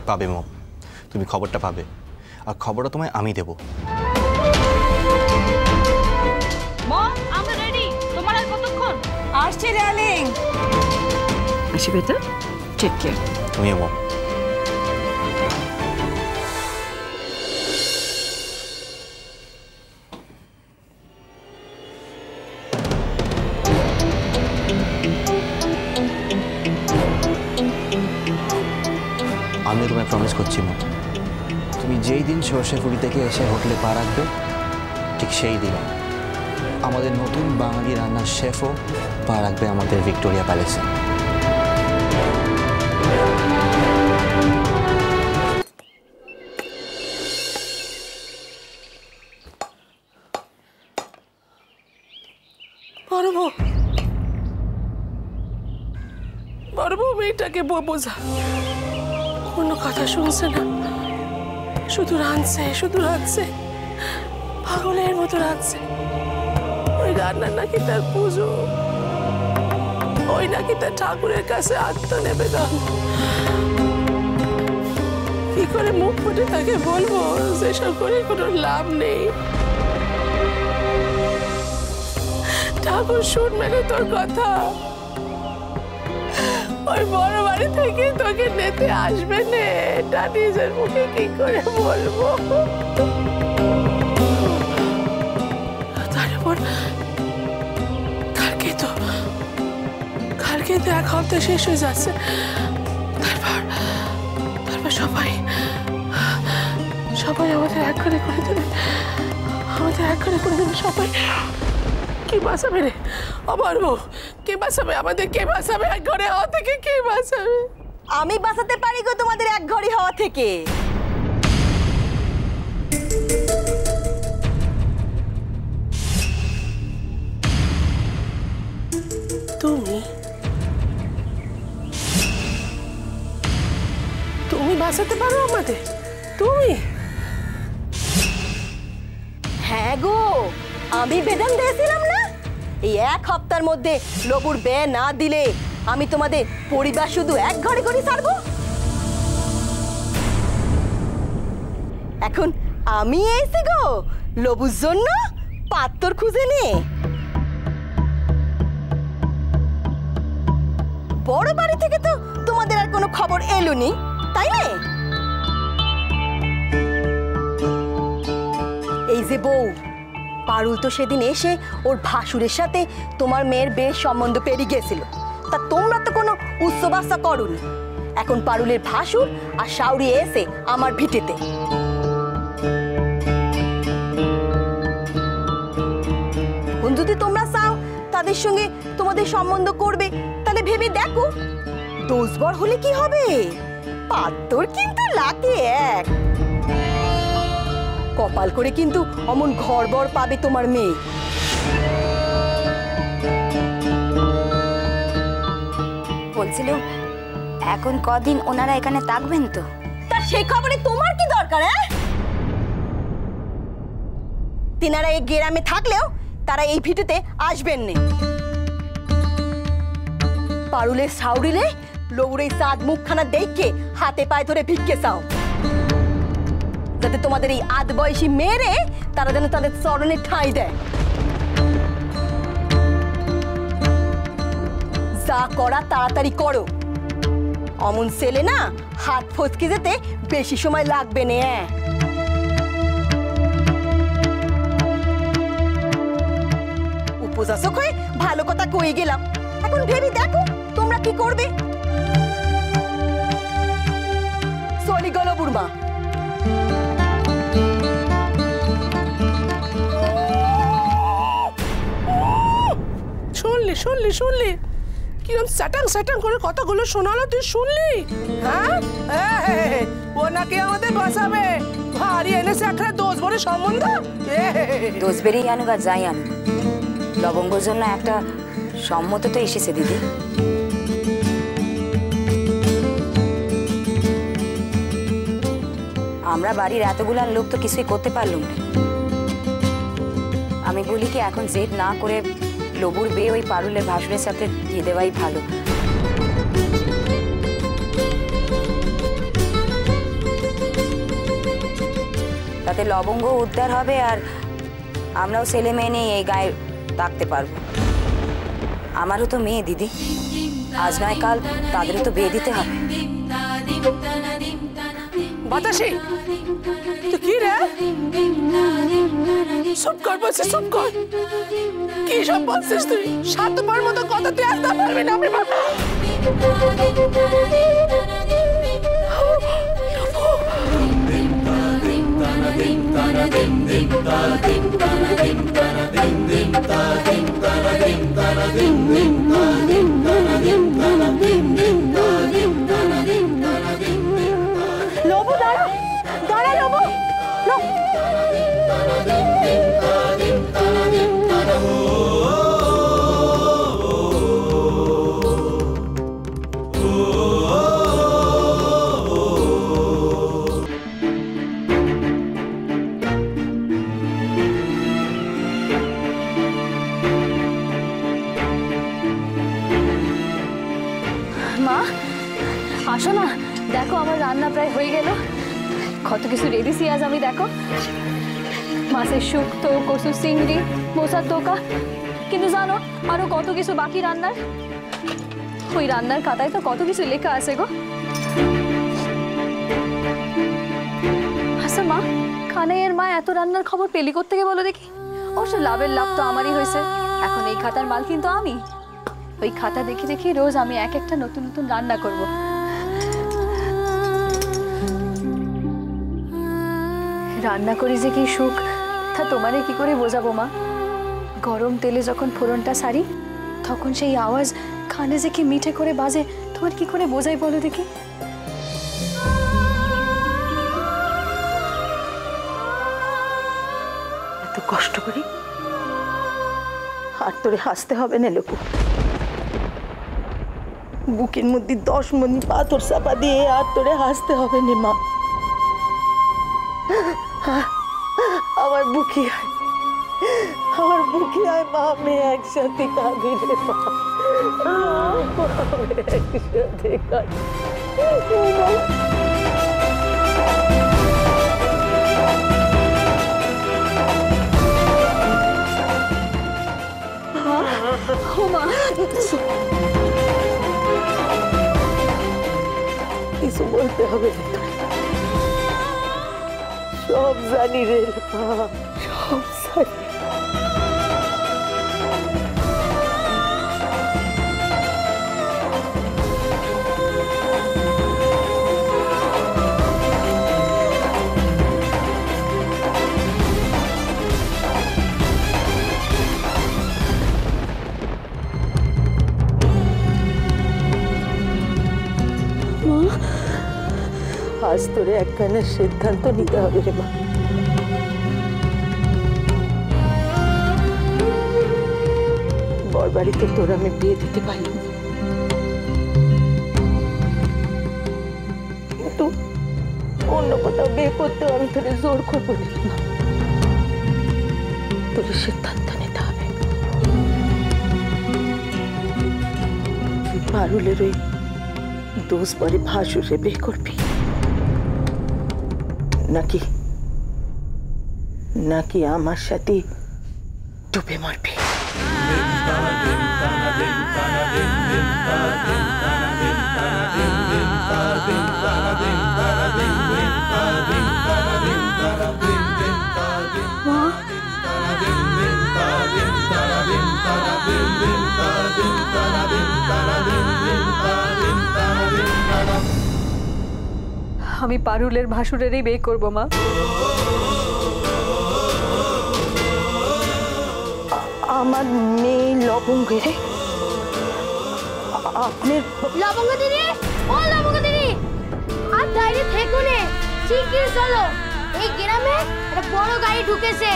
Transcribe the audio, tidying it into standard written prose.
পাবে মম, তুমি খবরটা পাবে, আর খবরটা তোমায় আমি দেব। মম, আমি রেডি। তোমার আর কতক্ষণ? আসছে ডার্লিং। আসি বেটা, টেক কেয়ার। তুমিও মম। আমিও তোমায় প্রমিস করছি মম, তুমি যেই দিন সর্ষেফুলি থেকে এসে হোটেলে পা রাখবে ঠিক সেই দিন আমাদের নতুন বাঙালি রান্নার শেফও পা রাখবে আমাদের ভিক্টোরিয়া প্যালেসে। বড় বউ মেয়েটাকে বোঝা, কোনো কথা শুনছে না, শুধু রাঁধছে, পাগলের মতো রাঁধছে। ওই রান্নার নাকি তার পুজো, ওই নাকি তার ঠাকুরের কাছে আত্মনিবেদন। কি করে মুখ ফুটে তাকে বলবো যেসব করে কোনো লাভ নেই? ঠাকুর শুনবে না তোর কথা, ওই বড় বাড়ি থেকে তোকে নিতে আসবে না, এটা নিজের মুখে কি করে বলবো? তারপর কালকে তো 1 হপ্তাহ শেষ হয়ে যাচ্ছে। তারপর সবাই আমাদের এক করে দেবে, সবাই। কে বাঁচাবে রে? আবার কে বাঁচাবে আমাদের? কে বাঁচাবে এক ঘরে হওয়া থেকে? কে বাঁচাবে? আমি বাঁচাতে পারি গো তোমাদের এক ঘরে হওয়া থেকে। তুমি বাঁচাতে পারো আমাদের? তুমি? হ্যাঁ গো, আমি বেদম দিয়েছিলাম না, এই 1 হপ্তার মধ্যে লবুর ব্যয় না দিলে আমি তোমাদের পরিবার শুধু এক ঘরে করে ছাড়বো। এখন আমি এসে গো লবুর জন্য পাত্তর খুঁজে নে। বড় বাড়ি থেকে তো তোমাদের আর কোনো খবর এলো নি, তাই না? এই যে বউ পারুল তো সেদিন এসে ওর ভাসুরের সাথে তোমার মেয়ের বিয়ের সম্বন্ধ পেরিয়ে গেছিল, তা তোমরা তো কোনো উৎসবাসা করোনি। এখন পারুলের ভাসুর আর শাউরি এসে আমার ভিটেতে। যদি তোমরা চাও তাদের সঙ্গে তোমাদের সম্বন্ধ করবে, তাহলে ভেবে দেখো। দোষবর হলে কি হবে? পাত্তর কিন্তু লাগে এক। কপাল করে কিন্তু অমন ঘরবর পাবে তোমার মেয়ে। বলছিল এখন কদিন ওনারা এখানে থাকবেন তো? তা সেই খবরে তোমার কি দরকার? তিনারা এই গ্রামে থাকলেও তারা এই ভিটেতে আসবেন না। পারুলের শাউরিলে লৌড়ে চাঁদ মুখখানা দেখে হাতে পায়ে ধরে ভিক্ষে চাও, যাতে তোমাদের এই আধ বয়সী মেয়েরে তারা যেন তাদের চরণে ঠাঁই দেয়। যা করা তাড়াতাড়ি করো, অমন ছেলে না হাত ফসকে যেতে বেশি সময় লাগবে না। উপযাচক হয়ে ভালো কথা কয়ে গেলাম, এখন ভেবে দেখো তোমরা কি করবে। চলি গেল বুড়মা। শুনলি কিরম স্যাটাং করে কথাগুলো শোনালো? তুই শুনলি? হ্যাঁ, ও নাকি আমাদের বাঁচাবে। ভারী এনেছে একটা দোষ ভরে সম্বন্ধ। দোষ বেরিয়ে আনুক আর যাই আনুক, লবঙ্গর জন্য একটা সম্মত তো এসেছে দিদি। আমরা বাড়ির এতগুলার লোক তো কিছুই করতে পারলাম না। আমি বলি কি এখন জেদ না করে লবুর বিয়ে ওই পারুলের ভাসুরের সাথে দিয়ে দেওয়াই ভালো। তাতে লবঙ্গ উদ্ধার হবে আর আমরাও ছেলে মেয়ে নিয়ে এই গায়ে থাকতে পারবো। আমারও তো মেয়ে দিদি, আজ নয় কাল তাদেরও তো বিয়ে দিতে হবে। বাতাসি তুই কি রে? চুপ কর বলছি, চুপ কর। কি সব বলছিস তুই? সাতবার মতো কথা তুই আসতে পারবি না। আমি লবু দাঁড়া, দাঁড়া লবু। মা আসো না, দেখো আমার রান্না প্রায় হয়ে গেল। কত কিছু রেঁধেছি আজ আমি, দেখো মাছের শুক্তো, কচু চিংড়ি, মোচার টোকা। কিন্তু জানো আরো কত কিছু বাকি রান্নার। ওই রান্নার খাতায় তো কত কিছু লেখা আছে গো। আচ্ছা মা, কানাইয়ের মা এত রান্নার খবর পেলি কোত্থেকে বলো দেখি? অবশ্য লাভের লাভ তো আমারই হয়েছে। এখন এই খাতার মাল কিন্তু আমি। ওই খাতা দেখে দেখে রোজ আমি এক একটা নতুন নতুন রান্না করব। রান্না করি যে কি সুখ তা তোমারে কি করে বোঝাবো মা। গরম তেলে যখন ফোড়নটা সারি তখন সেই আওয়াজ কানে যে কি মিঠে করে বাজে, তোমার কি করে বোঝাই বলো দেখি? এত কষ্ট করি আর তোরে হাসতে হবে না লোকু। বুকের মধ্যে 10 মণি পাথর চাপা দিয়ে আর তোরে হাসতে হবে না মা। আমার বুকে আয়, আমার বুকে আয় মা, আমি একসাথে কাঁদি রে মা, একসাথে কাঁদি। কিছু বলতে হবে না, সব জানি রে মা, সব জানি। আজ তোরে একখানা সিদ্ধান্ত নিতে হবে রে মা। বর বাড়িতে তোর আমি বিয়ে দিতে পারি, কিন্তু অন্য কোথাও বিয়ে করতেও আমি তোরে জোর করবো না মা। তোর সিদ্ধান্ত নিতে হবে। পারুলের ওই দোষ পরে ভাসুরে বিয়ে করবি নাকি নাকি আমার সাথে ডুবে মরবি? আমি পারুলের ভাসুরেরই বিয়ে করবো মা। আমার মেয়ে লবঙ্গের, আপনি লবঙ্গ দিদি, ও লবঙ্গ দিদি, আর দাঁড়িয়ে থেকো নে, শিগগির চলো। এই গ্রামে একটা বড় গাড়ি ঢুকেছে।